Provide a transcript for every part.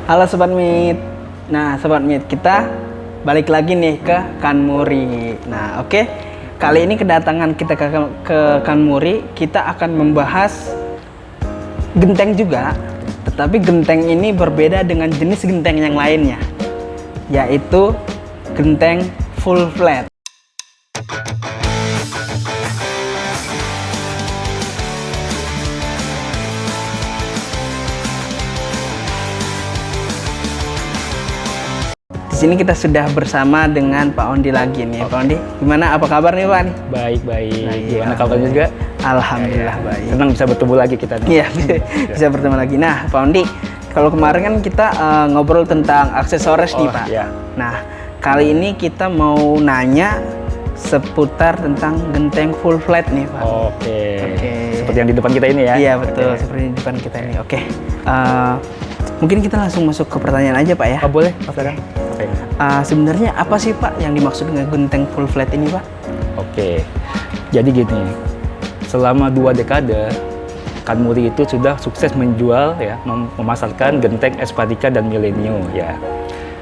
Halo Sobat Mit. Nah, Sobat Mit, kita balik lagi nih ke Kanmuri. Nah, oke. Kali ini kedatangan kita ke Kanmuri, kita akan membahas genteng juga. Tetapi genteng ini berbeda dengan jenis genteng yang lainnya, yaitu genteng full flat. Di sini kita sudah bersama dengan Pak Ondi lagi nih. Pak Ondi, gimana? Apa kabar nih Pak? Baik. Baik, Gimana kabarnya juga? Alhamdulillah baik. Senang bisa bertemu lagi kita nih. Iya, bisa bertemu lagi. Nah, Pak Ondi, kalau kemarin kan kita ngobrol tentang aksesoris nih Pak. Iya. Nah, kali ini kita mau nanya seputar tentang genteng full flat nih Pak. Oke. Seperti yang di depan kita ini ya? Iya betul, seperti di depan kita ini. Oke. Mungkin kita langsung masuk ke pertanyaan aja Pak ya. Oh, boleh, Mas Dadang. Sebenarnya apa sih Pak yang dimaksud dengan genteng full flat ini Pak? Oke. Jadi gini, selama 2 dekade Kanmuri itu sudah sukses menjual ya, memasarkan genteng Espadika dan Millennium ya.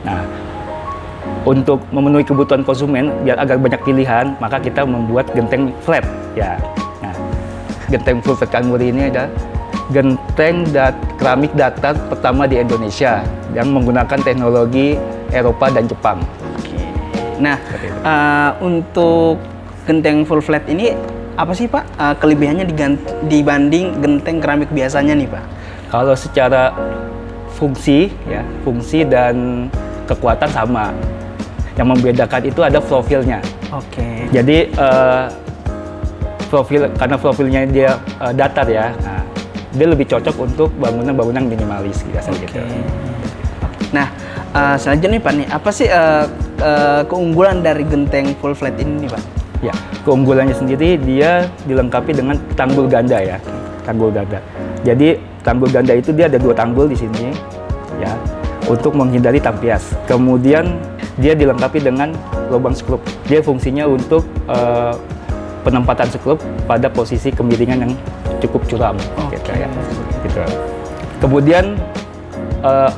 Nah, untuk memenuhi kebutuhan konsumen biar agak banyak pilihan, maka kita membuat genteng flat ya. Nah, genteng full flat Kanmuri ini adalah genteng keramik datar pertama di Indonesia yang menggunakan teknologi Eropa dan Jepang. Oke. Nah, untuk genteng full flat ini apa sih Pak kelebihannya dibanding genteng keramik biasanya nih Pak? Kalau secara fungsi dan kekuatan sama. Yang membedakan itu ada profilnya. Oke. Jadi karena profilnya dia datar ya, nah, dia lebih cocok untuk bangunan-bangunan minimalis biasanya gitu. Nah, selanjutnya nih Pak nih, apa sih keunggulan dari genteng full flat ini nih Pak? Ya, keunggulannya sendiri dia dilengkapi dengan tanggul ganda ya, tanggul ganda. Jadi tanggul ganda itu dia ada 2 tanggul di sini ya, untuk menghindari tampias. Kemudian dia dilengkapi dengan lubang skrup. Dia fungsinya untuk penempatan skrup pada posisi kemiringan yang cukup curam. Gitu ya. Gitu. Kemudian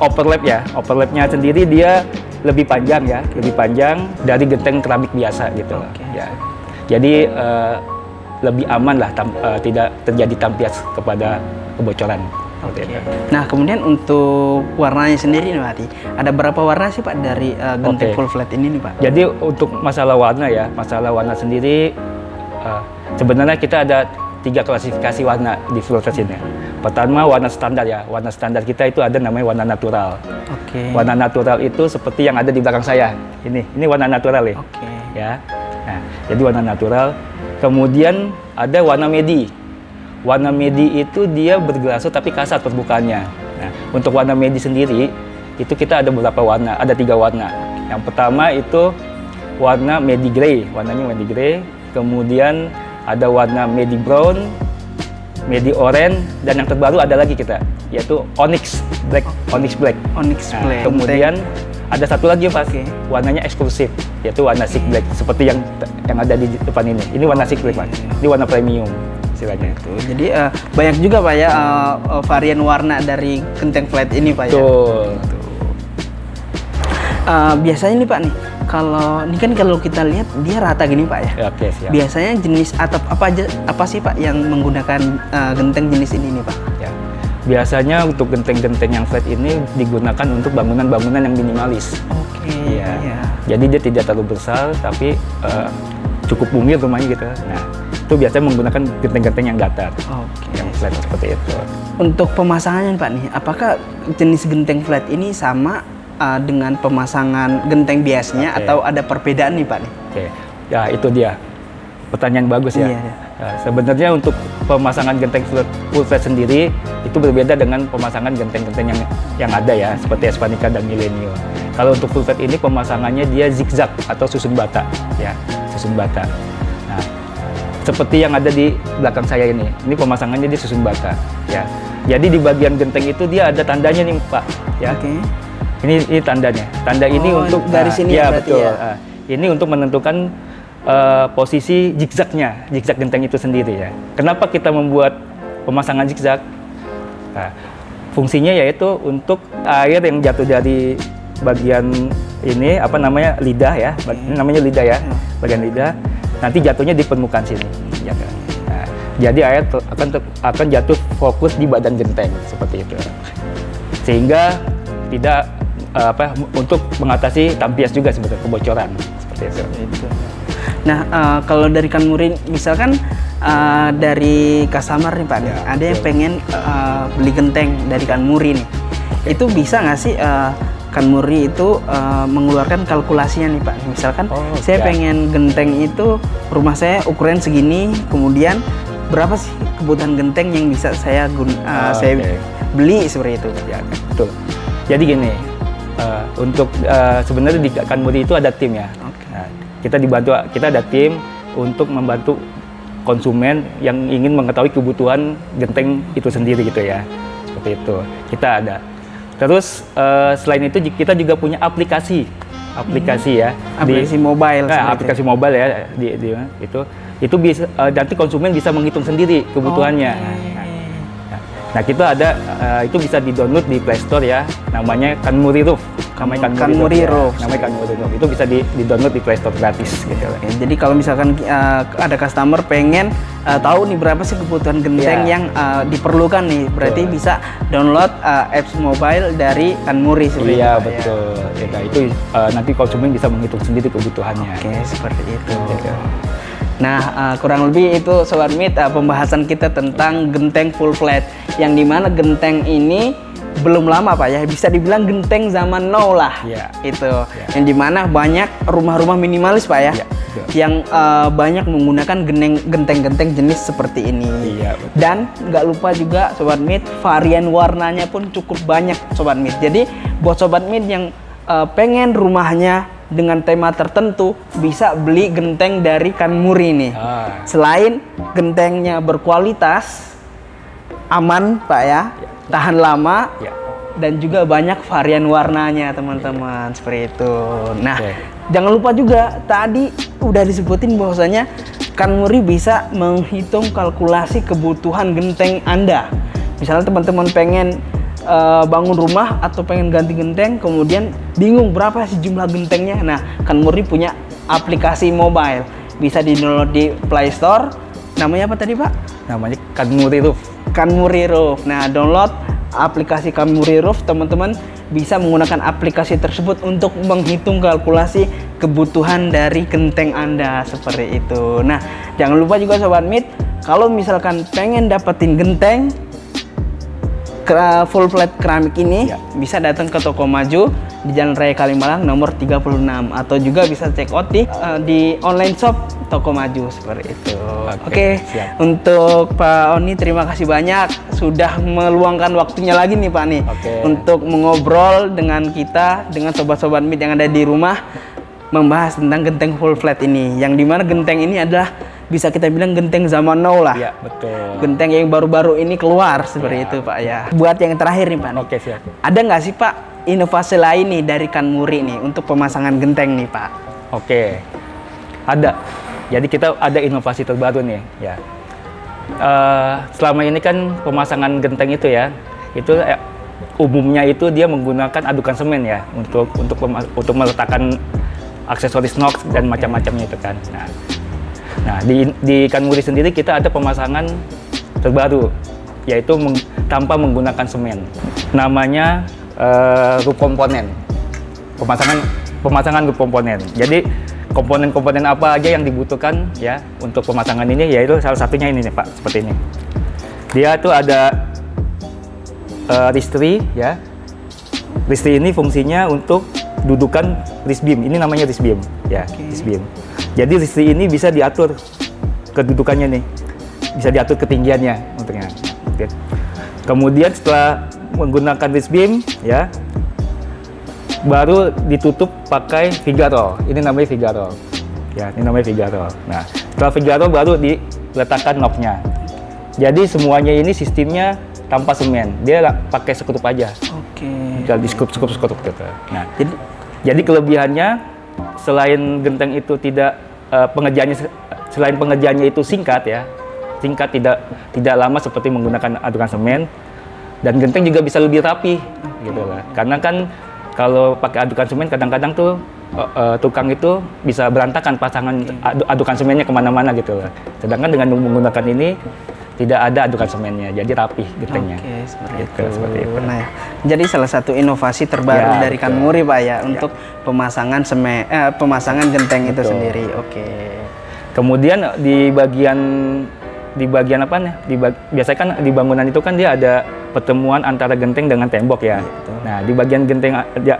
overlapnya sendiri dia lebih panjang ya, lebih panjang dari genteng keramik biasa gitu. Ya. Jadi lebih aman lah, tidak terjadi tampias kepada kebocoran. Nah, kemudian untuk warnanya sendiri nih Pak, ada berapa warna sih Pak dari genteng full flat ini nih Pak? Jadi untuk masalah warna sendiri sebenarnya kita ada 3 klasifikasi warna di full flat ini. Pertama warna standar ya, warna standar kita itu ada namanya warna natural. Warna natural itu seperti yang ada di belakang saya. Ini warna natural ya. Ya. Nah, jadi warna natural. Kemudian ada warna medi. Warna medi itu dia bergelasur tapi kasar permukaannya. Nah, untuk warna medi sendiri itu kita ada beberapa warna, ada 3 warna. Yang pertama itu warna medi grey, warnanya medi grey. Kemudian ada warna medi brown, medi orange, dan yang terbaru ada lagi kita, yaitu onyx black. Nah, kemudian ada satu lagi Pak, warnanya eksklusif, yaitu warna silk black, seperti yang ada di depan ini. Ini warna silk black Pak, ini warna premium istilahnya. Jadi banyak juga Pak ya varian warna dari genteng flat ini Pak ya. Betul. Biasanya nih Pak nih, kalau kita lihat dia rata gini Pak ya. Oke, siap. Biasanya jenis atap apa sih Pak yang menggunakan genteng jenis ini nih Pak? Ya. Biasanya untuk genteng-genteng yang flat ini digunakan untuk bangunan-bangunan yang minimalis. Iya. Jadi dia tidak terlalu besar tapi cukup bumil rumahnya gitu. Nah, itu biasanya menggunakan genteng-genteng yang datar. Yang flat seperti itu. Untuk pemasangannya Pak nih, apakah jenis genteng flat ini sama dengan pemasangan genteng biasanya atau ada perbedaan nih Pak nih? Ya itu dia. Pertanyaan bagus ya. Nah, sebenarnya untuk pemasangan genteng full flat sendiri itu berbeda dengan pemasangan genteng-genteng yang ada ya, seperti Espadika dan Millennium. Kalau untuk full flat ini pemasangannya dia zigzag atau susun bata ya, susun bata. Nah, seperti yang ada di belakang saya ini pemasangannya dia susun bata ya. Jadi di bagian genteng itu dia ada tandanya nih Pak ya. Ini tandanya. Tanda ini untuk dari sini ya betul. Ya. Ini untuk menentukan posisi zigzag genteng itu sendiri ya. Kenapa kita membuat pemasangan zigzag? Nah, Fungsinya yaitu untuk air yang jatuh dari bagian ini lidah ya, ini namanya lidah ya, bagian lidah. Nanti jatuhnya di permukaan sini. Nah, jadi air akan jatuh fokus di badan genteng seperti itu. Sehingga tidak untuk mengatasi tampias juga sebetulnya kebocoran seperti itu. Nah, kalau dari Kanmuri misalkan dari customer nih Pak, ada yang pengen beli genteng dari Kanmuri nih, itu bisa nggak sih Kanmuri itu mengeluarkan kalkulasinya nih Pak? Misalkan saya pengen genteng itu rumah saya ukuran segini, kemudian berapa sih kebutuhan genteng yang bisa saya beli seperti itu? Ya, betul. Jadi gini, untuk sebenarnya di Kanmuri itu ada tim ya. Nah, kita ada tim untuk membantu konsumen yang ingin mengetahui kebutuhan genteng itu sendiri gitu ya, seperti itu. Kita ada. Terus selain itu kita juga punya aplikasi ya, aplikasi mobile. Aplikasi mobile ya itu bisa nanti konsumen bisa menghitung sendiri kebutuhannya. Nah kita ada itu bisa di-download di Play Store ya, namanya Kanmuri Roof. Kanmuri Roof. Namanya Kanmuri Roof. Itu bisa di-download di Play Store gratis gitu. Jadi kalau misalkan ada customer pengen tahu nih berapa sih kebutuhan genteng yang diperlukan nih, berarti bisa download apps mobile dari Kanmuri seperti itu. Betul. Ya, nah, itu nanti konsumen bisa menghitung sendiri kebutuhannya. Seperti itu. Nah, kurang lebih itu Sobat Meet pembahasan kita tentang genteng full flat, yang dimana genteng ini belum lama Pak ya, bisa dibilang genteng zaman now lah. Yang dimana banyak rumah-rumah minimalis Pak ya, yang banyak menggunakan genteng-genteng jenis seperti ini. Dan nggak lupa juga Sobat Meet, varian warnanya pun cukup banyak Sobat Meet. Jadi buat Sobat Meet yang pengen rumahnya dengan tema tertentu, bisa beli genteng dari Kanmuri nih. Selain gentengnya berkualitas, aman Pak ya, tahan lama, dan juga banyak varian warnanya teman-teman, seperti itu. Nah, jangan lupa juga tadi udah disebutin bahwasanya Kanmuri bisa menghitung kalkulasi kebutuhan genteng Anda. Misalnya teman-teman pengen bangun rumah atau pengen ganti genteng, kemudian bingung berapa sih jumlah gentengnya. Nah, Kanmuri punya aplikasi mobile, bisa di-download di Play Store. Namanya apa tadi Pak? Namanya Kanmuri Roof. Kanmuri Roof. Nah, download aplikasi Kanmuri Roof, teman-teman bisa menggunakan aplikasi tersebut untuk menghitung kalkulasi kebutuhan dari genteng Anda seperti itu. Nah, jangan lupa juga Sobat Meet, kalau misalkan pengen dapetin genteng full flat keramik ini, bisa datang ke Toko Maju di Jalan Raya Kalimalang nomor 36, atau juga bisa check out di online shop Toko Maju seperti itu. Oke. Untuk Pak Oni, terima kasih banyak sudah meluangkan waktunya lagi nih Pak nih untuk mengobrol dengan kita, dengan sobat-sobat Meet yang ada di rumah, membahas tentang genteng full flat ini, yang dimana genteng ini adalah bisa kita bilang genteng zaman now lah. Betul. Genteng yang baru-baru ini keluar seperti itu Pak ya. Buat yang terakhir nih Pak. Siap. Ada nggak sih Pak inovasi lain nih dari Kanmuri nih untuk pemasangan genteng nih Pak? Ada. Jadi kita ada inovasi terbaru nih ya. Selama ini kan pemasangan genteng itu ya, itu umumnya itu dia menggunakan adukan semen ya untuk meletakkan aksesoris nox dan macam-macamnya itu kan. Nah, di Kanmuri sendiri kita ada pemasangan terbaru, yaitu tanpa menggunakan semen. Namanya roof komponen. Pemasangan roof komponen. Jadi komponen-komponen apa aja yang dibutuhkan ya untuk pemasangan ini, yaitu salah satunya ini nih Pak, seperti ini. Dia tuh ada ristri ya. Ristri ini fungsinya untuk dudukan wrist beam. Ini namanya wrist beam ya, wrist beam. Jadi ristri ini bisa diatur kedudukannya nih, bisa diatur ketinggiannya untuknya. Kemudian setelah menggunakan wrist beam ya, baru ditutup pakai Figaro. Ini namanya Figaro. Ya, ini namanya Figaro. Nah, setelah Figaro baru diletakkan knob-nya. Jadi semuanya ini sistemnya tanpa semen. Dia pakai sekrup aja. Tinggal di sekrup gitu. Nah, jadi kelebihannya, selain genteng itu selain pengerjaannya itu singkat ya, tidak lama seperti menggunakan adukan semen, dan genteng juga bisa lebih rapi gitu lah. Karena kan kalau pakai adukan semen kadang-kadang tuh tukang itu bisa berantakan pasangan adukan semennya kemana-mana gitu lah. Sedangkan dengan menggunakan ini tidak ada adukan semennya, jadi rapih gentengnya. Oke, seperti Gitu, itu. seperti itu. Nah, jadi salah satu inovasi terbaru Ya, dari betul. Kanmuri Pak ya untuk pemasangan pemasangan genteng itu Betul. sendiri. Oke. Kemudian di bagian apa nih? Biasanya kan di bangunan itu kan dia ada pertemuan antara genteng dengan tembok ya. Betul. Nah,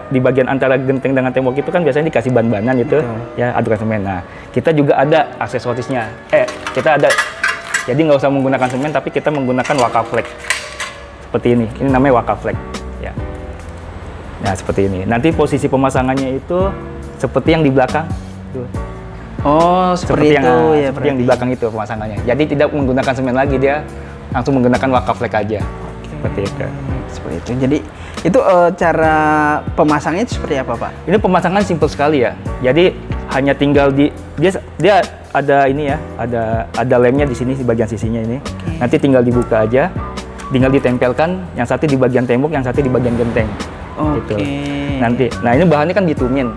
di bagian antara genteng dengan tembok itu kan biasanya dikasih ban-banan gitu, Betul. ya adukan semen. Nah, kita juga ada aksesorisnya. Kita ada. Jadi nggak usah menggunakan semen, tapi kita menggunakan waka flake. Seperti ini. Ini namanya waka flake. Ya. Nah, seperti ini. Nanti posisi pemasangannya itu seperti yang di belakang. Tuh. Oh, seperti yang itu ya seperti yang di belakang itu pemasangannya. Jadi tidak menggunakan semen lagi, dia langsung menggunakan waka flake aja. Seperti itu. Seperti itu. Jadi itu cara pemasangnya itu seperti apa, Pak? Ini pemasangan simpel sekali ya. Jadi hanya tinggal dia ada ini ya, ada lemnya di sini di bagian sisinya ini. Nanti tinggal dibuka aja, tinggal ditempelkan yang satu di bagian tembok, yang satu di bagian genteng. Gitu. Oke. Nanti, nah ini bahannya kan bitumin.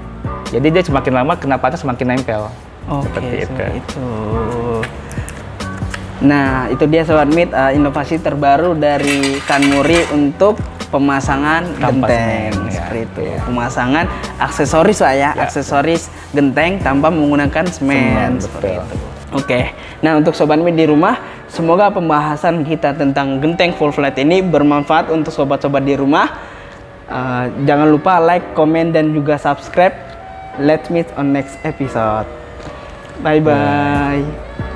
Jadi dia semakin lama kena panas semakin nempel. Oke, Seperti itu. seperti itu. Nah, itu dia Sobat Meet, inovasi terbaru dari Kanmuri untuk pemasangan Tanpa genteng. semen, ya. Seperti itu. Iya. Pemasangan aksesoris Pak ya, aksesoris genteng tanpa menggunakan semen. Semen, Seperti betul. itu. Oke. Nah, untuk Sobat Meet di rumah, semoga pembahasan kita tentang genteng full flat ini bermanfaat untuk sobat-sobat di rumah. Jangan lupa like, comment, dan juga subscribe. Let's meet on next episode. Bye-bye.